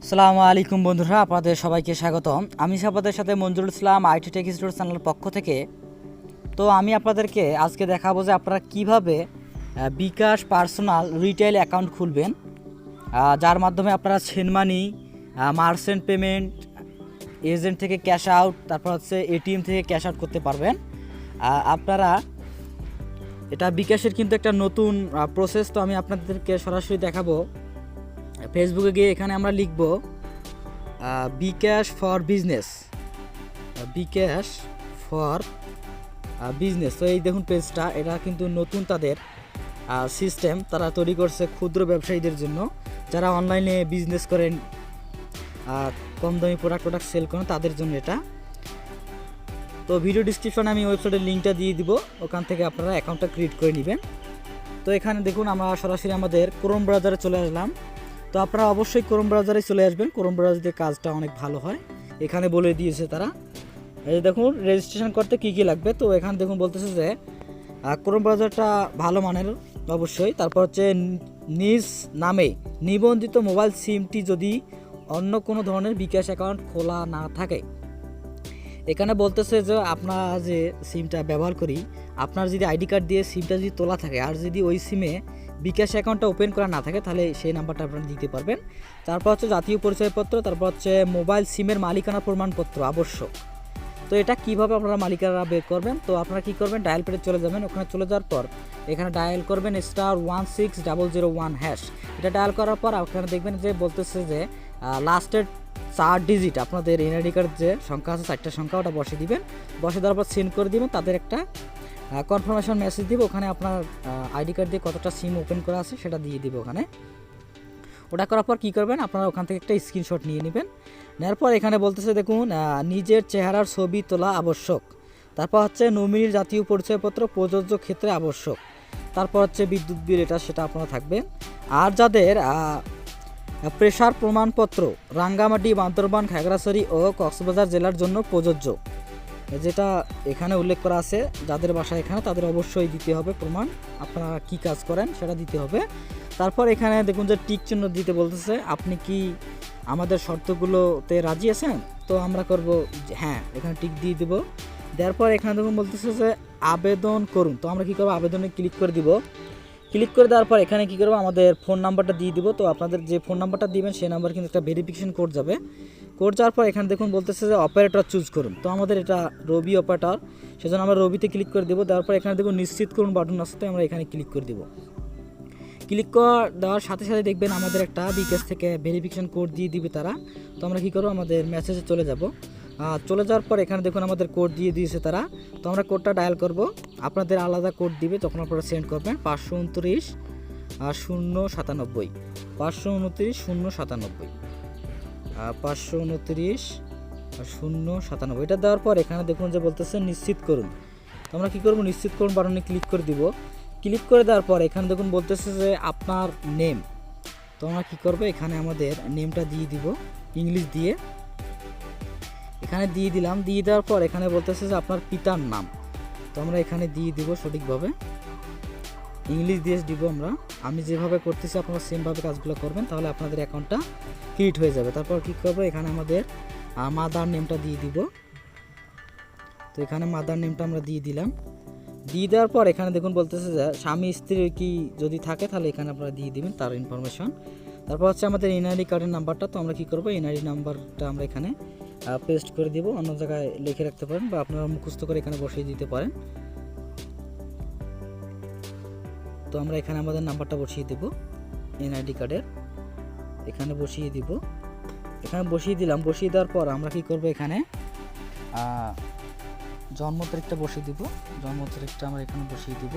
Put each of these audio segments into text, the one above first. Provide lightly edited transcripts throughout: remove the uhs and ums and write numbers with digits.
আসসালামু আলাইকুম বন্ধুরা, আপনাদের সবাইকে স্বাগতম। আমি আপনাদের সাথে মঞ্জুরুল ইসলাম আইটি টেক স্টোর চ্যানেলের পক্ষ থেকে। তো আমি আপনাদেরকে আজকে দেখাবো যে আপনারা কিভাবে বিকাশ পার্সোনাল রিটেল অ্যাকাউন্ট খুলবেন, যার মাধ্যমে আপনারা send money, merchant payment, agent থেকে ক্যাশ আউট, তারপর হচ্ছে এটিএম থেকে ক্যাশ আউট করতে পারবেন। আপনারা এটা বিকাশের কিন্তু একটা নতুন প্রসেস। তো আমি আপনাদেরকে সরাসরি দেখাবো। ফেসবুকে গিয়ে এখানে আমরা লিখব bKash for business, bKash for business. তো এই দেখুন পেজটা, এটা কিন্তু নতুন তাদের সিস্টেম তারা তৈরি করছে ক্ষুদ্র ব্যবসায়ীদের জন্য, যারা অনলাইনে বিজনেস করেন, কম দামি প্রোডাক্ট সেল করেন, তাদের জন্য এটা। তো ভিডিও ডিসক্রিপশনে আমি ওয়েবসাইটের লিঙ্কটা দিয়ে দিব, ওখান থেকে আপনারা অ্যাকাউন্টটা ক্রিয়েট করে নেবেন। তো এখানে দেখুন আমরা সরাসরি আমাদের ক্রোম ব্রাউজারে চলে আসলাম। তো আপনারা অবশ্যই ক্রোম ব্রাউজারে চলে আসবেন, ক্রোম ব্রাউজারে কাজটা অনেক ভালো হয়। এখানে বলে দিয়েছে তারা, এই দেখুন রেজিস্ট্রেশন করতে কী কী লাগবে। তো এখানে দেখুন বলতেছে যে ক্রোম ব্রাউজারটা ভালো মানের অবশ্যই। তারপর হচ্ছে নিজ নামে নিবন্ধিত মোবাইল সিমটি যদি অন্য কোনো ধরনের বিকাশ অ্যাকাউন্ট খোলা না থাকে। এখানে বলতেছে যে আপনার যে সিমটা ব্যবহার করি, আপনার যদি আইডি কার্ড দিয়ে সিমটা যদি তোলা থাকে আর যদি ওই সিমে বিকাশ অ্যাকাউন্টটা ওপেন করা না থাকে, তাহলে সেই নাম্বারটা আপনারা দিতে পারবেন। তারপর হচ্ছে জাতীয় পরিচয়পত্র, তারপর হচ্ছে মোবাইল সিমের মালিকানা প্রমাণপত্র আবশ্যক। তো এটা কিভাবে আপনারা মালিকানা বের করবেন, তো আপনারা কি করবেন, ডায়াল পেডে চলে যাবেন। ওখানে চলে যাওয়ার পর এখানে ডায়াল করবেন *16001#। এটা ডায়াল করার পর আপনারা দেখবেন যে বলতেছে যে লাস্টের 4 ডিজিট আপনাদের এনআইডি কার্ড যে সংখ্যা আছে, 4টা সংখ্যা, ওটা বসে দিবেন। বসে দেওয়ার পর সেন্ড করে দিবেন, তাদের একটা কনফার্মেশন মেসেজ দিব। ওখানে আপনার আইডি কার্ড দিয়ে কতটা সিম ওপেন করা আছে সেটা দিয়ে দিব ওখানে। ওটা করার পর কী করবেন, আপনারা ওখান থেকে একটা স্ক্রিনশট নিয়ে নেবেন। নেওয়ার পর এখানে বলতেছে দেখুন নিজের চেহারার ছবি তোলা আবশ্যক। তারপর হচ্ছে নমিনির জাতীয় পরিচয়পত্র প্রযোজ্য ক্ষেত্রে আবশ্যক। তারপর হচ্ছে বিদ্যুৎ বিল, এটা সেটা আপনারা থাকবেন। আর যাদের প্রেসার প্রমাণপত্র রাঙ্গামাটি, বান্দরবান, খাগড়াছড়ি ও কক্সবাজার জেলার জন্য প্রযোজ্য, যেটা এখানে উল্লেখ করা আছে, যাদের বাসা এখানে তাদের অবশ্যই দিতে হবে প্রমাণ, আপনারা কি কাজ করেন সেটা দিতে হবে। তারপর এখানে দেখুন যে টিক চিহ্ন দিতে বলতেছে, আপনি কি আমাদের শর্তগুলোতে রাজি আছেন? তো আমরা করব হ্যাঁ, এখানে টিক দিয়ে দেবো। দেওয়ার পর এখানে দেখুন বলতেছে যে আবেদন করুন। তো আমরা কী করবো, আবেদনে ক্লিক করে দিব। ক্লিক করে দেওয়ার পর এখানে কী করবো, আমাদের ফোন নাম্বারটা দিয়ে দিব। তো আপনাদের যে ফোন নাম্বারটা দিবেন সেই নাম্বার কিন্তু একটা ভেরিফিকেশন কোড যাবে। কোড যাওয়ার পর এখানে দেখুন বলতেছে যে অপারেটর চুজ করুন। তো আমাদের এটা রবি অপারেটর, সেজন্য আমরা রবিতে ক্লিক করে দেবো। দেওয়ার পর এখানে দেখুন নিশ্চিত করুন বাটন আছে, তো আমরা এখানে ক্লিক করে দেবো। ক্লিক দেওয়ার সাথে সাথে দেখবেন আমাদের একটা বিকাশ থেকে ভেরিফিকেশন কোড দিয়ে দিবে তারা। তো আমরা কী করবো, আমাদের মেসেজে চলে যাব। চলে যাওয়ার পর এখানে দেখুন আমাদের কোড দিয়ে দিয়েছে তারা। তো আমরা কোডটা ডায়াল করব, আপনাদের আলাদা কোড দিবে, তখন আপনারা সেন্ড করবেন 529 097 529 097 529 097। এটা দেওয়ার পর এখানে দেখুন যে বলতেছে নিশ্চিত করুন। তো আমরা কী করবো, নিশ্চিত করুন বাটনে ক্লিক করে দিব। ক্লিক করে দেওয়ার পর এখানে দেখুন বলতেছে যে আপনার নেম। তো আমরা কী করবো, এখানে আমাদের নেমটা দিয়ে দিব ইংলিশ দিয়ে, এখানে দিয়ে দিলাম। দিয়ে দেওয়ার পর এখানে বলতেছে যে আপনার পিতার নাম। তো আমরা এখানে দিয়ে দিব সঠিকভাবে, ইংলিশ দিয়ে দিব আমরা। আমি যেভাবে করতেছি আপনারা সেমভাবে কাজগুলো করবেন, তাহলে আপনাদের অ্যাকাউন্টটা ক্রিয়েট হয়ে যাবে। তারপর কী করবো, এখানে আমাদের মাদার নেমটা দিয়ে দিব। তো এখানে মাদার নেমটা আমরা দিয়ে দিলাম। দিয়ে দেওয়ার পর এখানে দেখুন বলতেছে যে স্বামী স্ত্রীর কি যদি থাকে তাহলে এখানে আপনারা দিয়ে দিবেন তার ইনফরমেশন। তারপর হচ্ছে আমাদের এনআইডি কার্ডের নাম্বারটা। তো আমরা কী করবো, এনআইডি নাম্বারটা আমরা এখানে পেস্ট করে দিব, অন্য জায়গায় লিখে রাখতে পারেন বা আপনারা মুখস্থ করে এখানে বসিয়ে দিতে পারেন। তো আমরা এখানে আমাদের নাম্বারটা বসিয়ে দেব এনআইডি কার্ডের, এখানে বসিয়ে দিব। এখানে বসিয়ে দিলাম। বসিয়ে দেওয়ার পর আমরা কী করবো, এখানে জন্ম তারিখটা বসিয়ে দিব। জন্ম তারিখটা আমরা এখানে বসিয়ে দিব।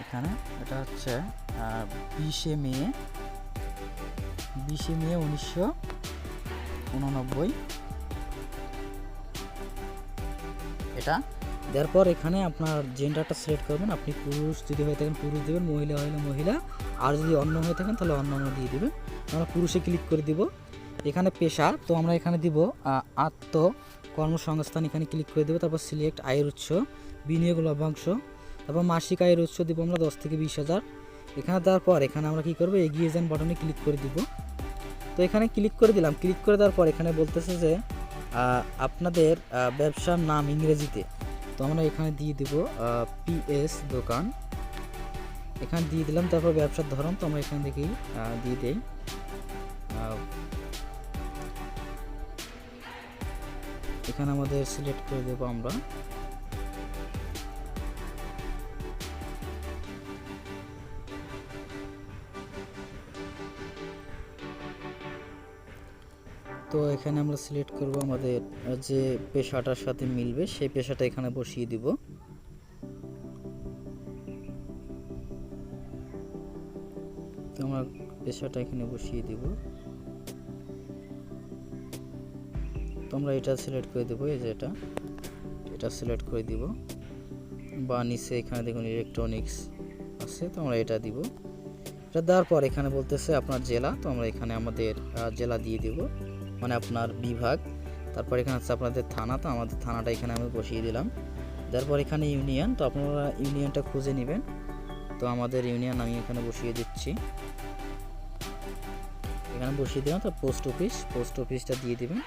এখানে এটা হচ্ছে 20 মে 1989। এটা দেওয়ার পর এখানে আপনার জেন্ডারটা সিলেক্ট করবেন। আপনি পুরুষ যদি হয়ে থাকেন পুরুষ দেবেন, মহিলা হলে মহিলা, আর যদি অন্য হয়ে থাকেন তাহলে অন্য দিয়ে দেবেন। আমরা পুরুষে ক্লিক করে দিব। এখানে পেশা, তো আমরা এখানে দিব কর্মসংস্থান, এখানে ক্লিক করে দেবো। তারপর সিলেক্ট আয়ের উৎস, বিনিয়োগ লভ্যাংশ, তারপর মাসিক আয়ের উৎস দিব আমরা 10 থেকে 20,000। এখানে দেওয়ার পর এখানে আমরা কী করবো, এগিয়ে যান বাটনে ক্লিক করে দিব। তো এখানে ক্লিক করে দিলাম। ক্লিক করে দেওয়ার পর এখানে বলতেছে যে আপনাদের ব্যবসার নাম ইংরেজিতে, তো আমরা এখানে দিয়ে দিব পিএস দোকান, এখানে দিয়ে দিলাম। তারপর ব্যবসার ধরন তো আমরা এখান থেকেই দিয়ে দেই এখানে আমাদের সিলেক্ট করে দেব আমরা। তো এখানে আমরা সিলেক্ট করব আমাদের যে পেশাটার সাথে মিলবে সেই পেশাটা এখানে বসিয়ে দিব। তো আমরা পেশাটা এখানে বসিয়ে দিব। তো আমরা এটা সিলেক্ট করে দেব, এই যে এটা সিলেক্ট করে দিব। বা নিচে এখানে দেখুন ইলেকট্রনিক্স আছে, তো আমরা এটা দিব। এটা দেওয়ার পর এখানে বলতেছে আপনার জেলা, তো আমরা এখানে আমাদের জেলা দিয়ে দেব, মানে আপনার বিভাগ। তারপর এখানে হচ্ছে আপনাদের থানা, তো আমাদের থানাটা এখানে আমি বসিয়ে দিলাম। তারপর এখানে ইউনিয়ন, তো আপনারা ইউনিয়নটা খুঁজে নেবেন। তো আমাদের ইউনিয়ন আমি এখানে বসিয়ে দিচ্ছি, এখানে বসিয়ে দিলাম। তো পোস্ট অফিসটা দিয়ে দিবেন,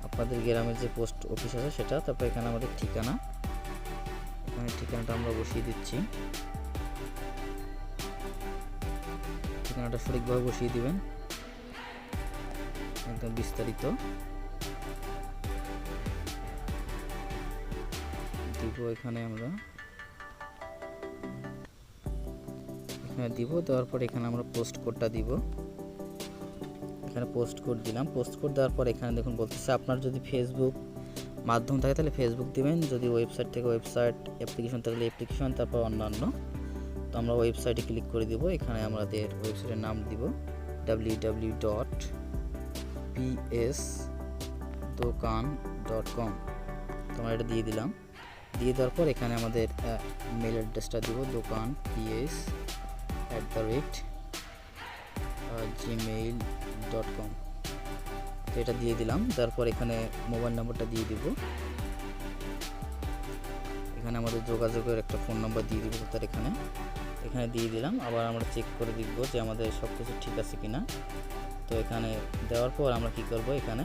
আপনাদের গ্রামের যে পোস্ট অফিস আছে সেটা। তারপর এখানে আমাদের ঠিকানা, এখানে ঠিকানাটা আমরা বসিয়ে দিচ্ছি। ঠিকানাটা সঠিকভাবে বসিয়ে দিবেন, একদম বিস্তারিত দিব। এখানে আমরা এখানে দিব, দেওয়ার পর এখানে আমরা পোস্ট কোডটা দিব। এখানে পোস্ট কোড দিলাম। পোস্ট কোড দেওয়ার পর এখানে দেখুন বলতেছে আপনার যদি ফেসবুক মাধ্যম থাকে তাহলে ফেসবুক দিবেন, যদি ওয়েবসাইট থেকে ওয়েবসাইট, অ্যাপ্লিকেশন থাকলে অ্যাপ্লিকেশন, তারপর অন্যান্য। তো আমরা ওয়েবসাইটে ক্লিক করে দিব। এখানে আমাদের ওয়েবসাইটের নাম দিব www.psdokan.com। তো আমরা এটা দিয়ে দিলাম। দিয়ে দেওয়ার পর এখানে আমাদের মেল অ্যাড্রেসটা দিব dokan.ps@gmail.com। তো এটা দিয়ে দিলাম। তারপর এখানে মোবাইল নাম্বারটা দিয়ে দিব। এখানে আমাদের যোগাযোগের একটা ফোন নাম্বার দিয়ে দিব, তার এখানে দিয়ে দিলাম। আবার আমরা চেক করে দেখব যে আমাদের সব কিছু ঠিক আছে কিনা। তো এখানে দেওয়ার পর আমরা কি করব, এখানে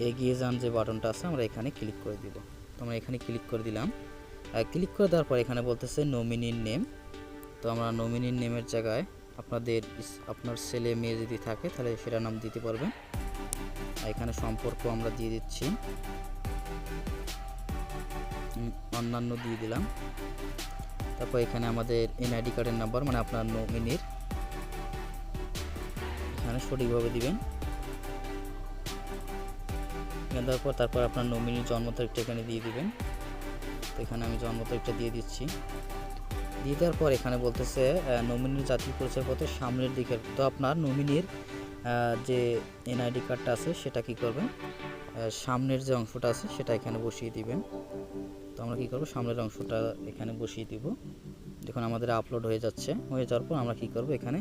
এগিয়ে যান যে বাটনটা আছে আমরা এখানে ক্লিক করে দিব। তো আমরা এখানে ক্লিক করে দিলাম। ক্লিক করে দেওয়ার পর এখানে বলতেছে নমিনির নেম, তো আমরা নমিনির নেমের জায়গায় আপনার ছেলে মেয়ে যদি থাকে তাহলে সেটা নাম দিতে পারবেন। এখানে সম্পর্ক আমরা দিয়ে দিচ্ছি, অন্যান্য দিয়ে দিলাম। তারপর এখানে আমাদের এনআইডি কার্ডের নাম্বার, মানে আপনার নমিনির, এখানে সঠিকভাবে দিবেন। তারপর আপনার নমিনির জন্ম তারিখটা এখানে দিয়ে দিবেন। তো এখানে আমি জন্ম তারিখটা দিয়ে দিচ্ছি। দিয়ে দেওয়ার পর এখানে বলতেছে নমিনির জাতীয় পরিচয়পত্রের সামনের দিকের, তো আপনার নমিনির যে এনআইডি কার্ডটা আছে সেটা কি করবেন, সামনের যে অংশটা আছে সেটা এখানে বসিয়ে দিবেন। তো আমরা কি করব, সামনের অংশটা এখানে বসিয়ে দিব। দেখুন আমাদের আপলোড হয়ে যাচ্ছে। হয়ে যাওয়ার পর আমরা কি করব, এখানে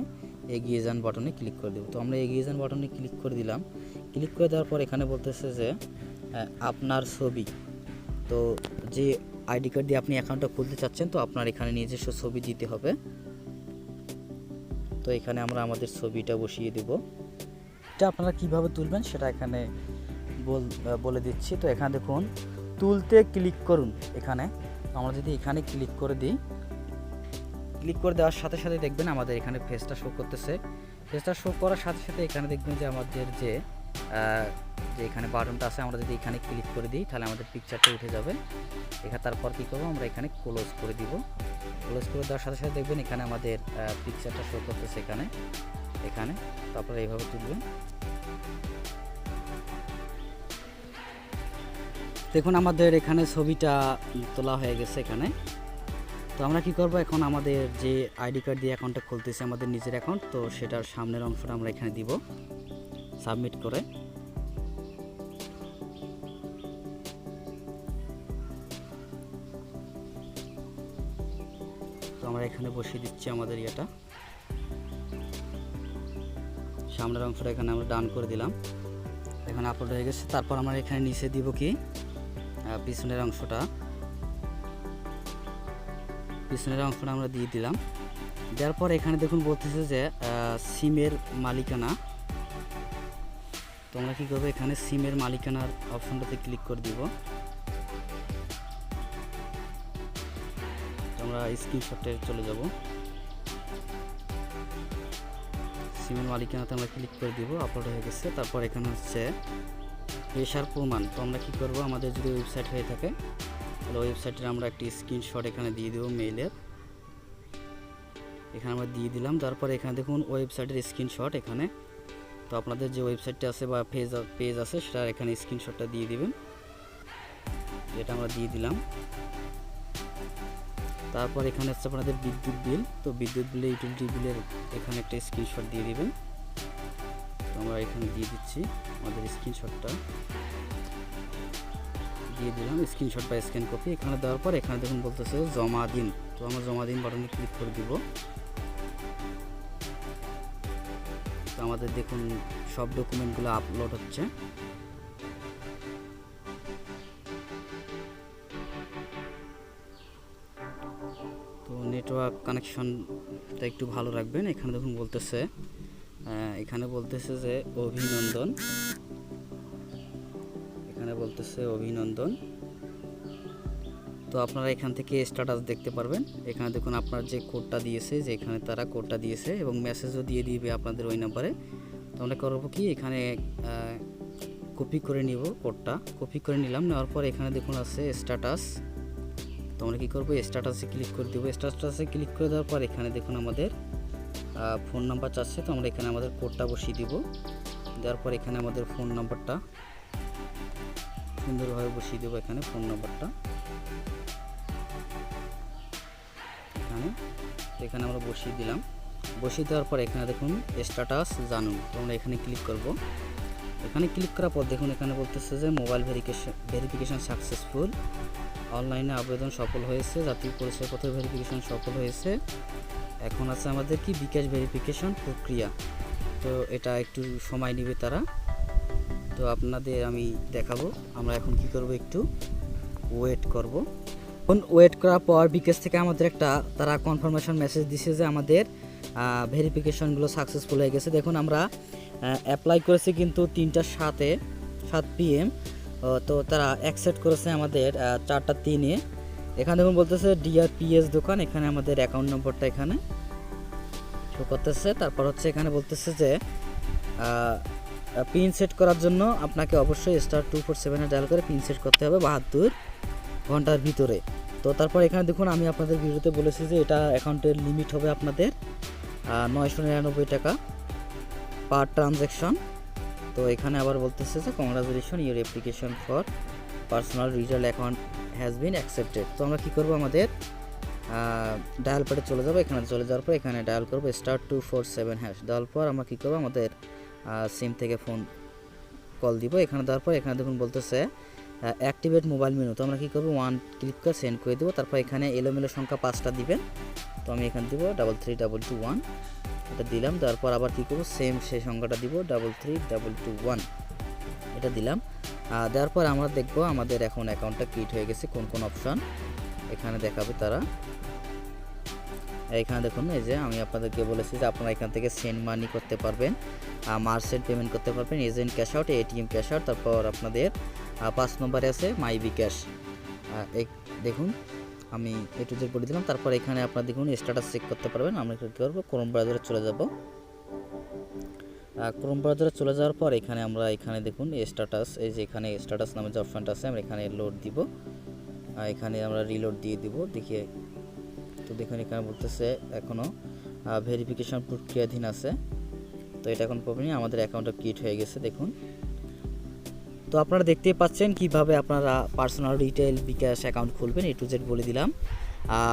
এগিয়ে যান বাটনে ক্লিক করে দেব। তো আমরা এগিয়ে যান বাটনে ক্লিক করে দিলাম। ক্লিক করে দেওয়ার পর এখানে বলতেছে যে আপনার ছবি, তো যে আইডি কার্ড দিয়ে আপনি অ্যাকাউন্টটা খুলতে চাচ্ছেন, তো আপনার এখানে নিজস্ব ছবি দিতে হবে। তো এখানে আমরা আমাদের ছবিটা বসিয়ে দেব। এটা আপনারা কিভাবে তুলবেন সেটা এখানে বলে দিচ্ছি। তো এখানে দেখুন তুলতে ক্লিক করুন। এখানে আমরা যদি এখানে ক্লিক করে দিই, ক্লিক করে দেওয়ার সাথে সাথে দেখবেন আমাদের এখানে ফেসটা শো করতেছে। ফেসটা শো করার সাথে সাথে এখানে দেখবেন যে আমাদের যে এখানে বাটনটা আছে, আমরা যদি এখানে ক্লিক করে দিই তাহলে আমাদের পিকচারটা উঠে যাবে। এখানে তারপর কী করবো, আমরা এখানে ক্লোজ করে দিব। ক্লোজ করে দেওয়ার সাথে সাথে দেখবেন এখানে আমাদের পিকচারটা শো করতেছে এখানে। তারপরে এইভাবে তুলবেন। দেখুন আমাদের এখানে ছবিটা তোলা হয়ে গেছে এখানে। তো আমরা কি করব, এখন আমাদের যে আইডি কার্ড দিয়ে অ্যাকাউন্টটা খুলতেছে আমাদের নিজের অ্যাকাউন্ট, তো সেটার সামনের অংশটা আমরা এখানে দিব সাবমিট করে। তো আমরা এখানে বসিয়ে দিচ্ছি আমাদের ইয়েটা, সামনের অংশটা এখানে আমরা ডান করে দিলাম। এখানে আপলোড হয়ে গেছে। তারপর আমরা এখানে নিচে দিব কি পিছনের অংশটা আমরা দিয়ে দিলাম। দেওয়ার পর এখানে দেখুন বলতেছে যে সিমের মালিকানা। তো আমরা কী করবো, এখানে সিমের মালিকানার অপশনটাতে ক্লিক করে দিব। আমরা স্ক্রিনশটে চলে যাব, সিমের মালিকানাতে আমরা ক্লিক করে দিব, আপলোড হয়ে গেছে। তারপর এখানে হচ্ছে পেশার প্রমাণ। তো আমরা কী করব, আমাদের যদি ওয়েবসাইট হয়ে থাকে তাহলে ওয়েবসাইটের আমরা একটি স্ক্রিনশট এখানে দিয়ে দেবো মেইলের, এখানে আমরা দিয়ে দিলাম। তারপর এখানে দেখুন ওয়েবসাইটের স্ক্রিনশট এখানে। তো আপনাদের যে ওয়েবসাইটটা আছে বা পেজ আছে সেটার এখানে স্ক্রিনশটটা দিয়ে দিবেন, এটা আমরা দিয়ে দিলাম। তারপর এখানে হচ্ছে আপনাদের বিদ্যুৎ বিল। তো বিদ্যুৎ বিলে ইউটিলিটি বিলের এখানে একটা স্ক্রিনশট দিয়ে দিবেন। তো আমরা এখানে দিয়ে দিচ্ছি আমাদের স্ক্রিনশটটা দিয়ে দিলাম, স্ক্রিনশট বা স্ক্যান কপি। এখানে দেওয়ার পর এখানে দেখুন বলতেছে জমা দিন। তো আমরা জমা দিন বাটনে ক্লিক করে দিব। তো আমাদের দেখুন সব ডকুমেন্টগুলো আপলোড হচ্ছে। তো নেটওয়ার্ক কানেকশনটা একটু ভালো রাখবেন। এখানে দেখুন বলতেছে যে অভিনন্দন, এখানে বলতেছে অভিনন্দন। তো আপনারা এখান থেকে স্ট্যাটাস দেখতে পারবেন। এখানে দেখুন আপনার যে কোডটা দিয়েছে, যে এখানে তারা কোডটা দিয়েছে এবং মেসেজও দিয়ে দিবে আপনাদের ওই নাম্বারে। তো আমরা করবো কি, এখানে কপি করে নিব, কোডটা কপি করে নিলাম। নেওয়ার পর এখানে দেখুন আছে স্ট্যাটাস। তো আমরা কী করবো, স্ট্যাটাসে ক্লিক করে দেবো। স্ট্যাটাসে ক্লিক করে দেওয়ার পর এখানে দেখুন আমাদের ফোন নাম্বার চাচ্ছে। তো আমরা এখানে আমাদের কোডটা বসিয়ে দিব। দেওয়ার পর এখানে আমাদের ফোন নাম্বারটা সুন্দরভাবে বসিয়ে দেবো, এখানে ফোন নাম্বারটা এখানে আমরা বসিয়ে দিলাম। বসিয়ে দেওয়ার পর এখানে দেখুন স্ট্যাটাস জানুন। তো আমরা এখানে ক্লিক করব। এখানে ক্লিক করার পর দেখুন এখানে বলতেছে যে মোবাইল ভেরিফিকেশন সাকসেসফুল, অনলাইনে আবেদন সফল হয়েছে, জাতীয় পরিচয়পত্র ভেরিফিকেশন সফল হয়েছে। এখন আছে আমাদের কি বিকাশ ভেরিফিকেশন প্রক্রিয়া। তো এটা একটু সময় নেবে তারা, তো আপনাদের আমি দেখাবো। আমরা এখন কি করব, একটু ওয়েট করব। ওয়েট করার পর বিকাশ থেকে আমাদের একটা তারা কনফার্মেশন মেসেজ দিছে যে আমাদের ভেরিফিকেশনগুলো সাকসেসফুল হয়ে গেছে। দেখুন আমরা অ্যাপ্লাই করেছি কিন্তু 3টা 7 PM। তো তারা অ্যাকসেপ্ট করেছে আমাদের 4টা 3-এ। এখানে দেখুন বলতেছে ডিআরপিএস দোকান, এখানে আমাদের অ্যাকাউন্ট নম্বরটা এখানে শো করতেছে। তারপর হচ্ছে এখানে বলতেছে যে পিন সেট করার জন্য আপনাকে অবশ্যই *247 ডায়াল করে পিন সেট করতে হবে 72 ঘন্টার ভিতরে। তো তারপর এখানে দেখুন আমি আপনাদের ভিডিওতে বলেছি যে এটা অ্যাকাউন্টের লিমিট হবে আপনাদের 999 টাকা পার ট্রানজ্যাকশন। তো এখানে আবার বলতেছে যে congratulation, your application for personal digital account has been accepted. তো আমরা কী করবো, আমাদের ডায়াল প্যাডে চলে যাবো। এখানে চলে যাওয়ার পর এখানে ডায়াল করবো *247#। দেওয়ার পর আমরা কী করবো, আমাদের সিম থেকে ফোন কল দিব। এখানে দেওয়ার পর এখানে দেখুন বলতেছে অ্যাক্টিভেট মোবাইল মেনু। তো আমরা কী করবো, 1 ক্লিক করে সেন্ড করে দেবো। তারপর এখানে এলোমেলো সংখ্যা 5টা দিবেন। তো আমি এখানে দিব 33221, এটা দিলাম। দেওয়ার পর আবার কী করবো, সেম সেই সংখ্যাটা দিব 33221, এটা দিলাম। দেওয়ার পর আমরা দেখবো আমাদের এখন অ্যাকাউন্টটা ক্রিয়েট হয়ে গেছে। কোন কোন অপশান এখানে দেখাবে তারা। এখানে দেখুন এই যে আমি আপনাদেরকে বলেছি যে আপনারা এখান থেকে সেন্ড মানি করতে পারবেন, মার্চেন্ট পেমেন্ট করতে পারবেন, agent cash out, ATM cash out. তারপর আপনাদের 5 নম্বরে আছে মাই bKash। দেখুন আমি A to Z বলে দিলাম। তারপর এখানে আপনারা দেখুন স্ট্যাটাস চেক করতে পারবেন। আমরা কী করবো, ক্রোম ব্রাউজারে চলে যাব। ক্রোম ব্রাউজারে চলে যাওয়ার পর এখানে আমরা এখানে দেখুন স্ট্যাটাস, এই যে এখানে স্ট্যাটাস নামে যে অপশানটা আছে আমরা এখানে লোড দিব। এখানে আমরা রিলোড দিয়ে দিব, দেখিয়ে। তো দেখুন এখানে বলতেছে এখনও ভেরিফিকেশন প্রক্রিয়াধীন আছে। তো এটা এখন প্রবলেম, আমাদের অ্যাকাউন্টটা ক্রিয়েট হয়ে গেছে দেখুন। তো আপনারা দেখতেই পাচ্ছেন কিভাবে আপনারা পার্সোনাল রিটেল bKash অ্যাকাউন্ট খুলবেন, A to Z বলে দিলাম।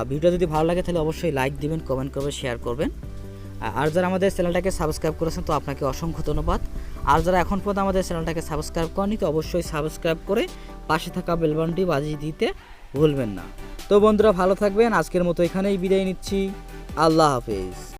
ভিডিওটা যদি ভালো লাগে তাহলে অবশ্যই লাইক দিবেন, কমেন্ট করবেন, শেয়ার করবেন। আর যারা আমাদের চ্যানেলটাকে সাবস্ক্রাইব করেছেন তো আপনাকে অসংখ্য ধন্যবাদ। আর যারা এখন পর্যন্ত আমাদের চ্যানেলটাকে সাবস্ক্রাইব করেনি তো অবশ্যই সাবস্ক্রাইব করে পাশে থাকা বেল বাটনটি বাজিয়ে দিতে ভুলবেন না। তো বন্ধুরা ভালো থাকবেন, আজকের মতো এখানেই বিদায় নিচ্ছি। আল্লাহ হাফেজ।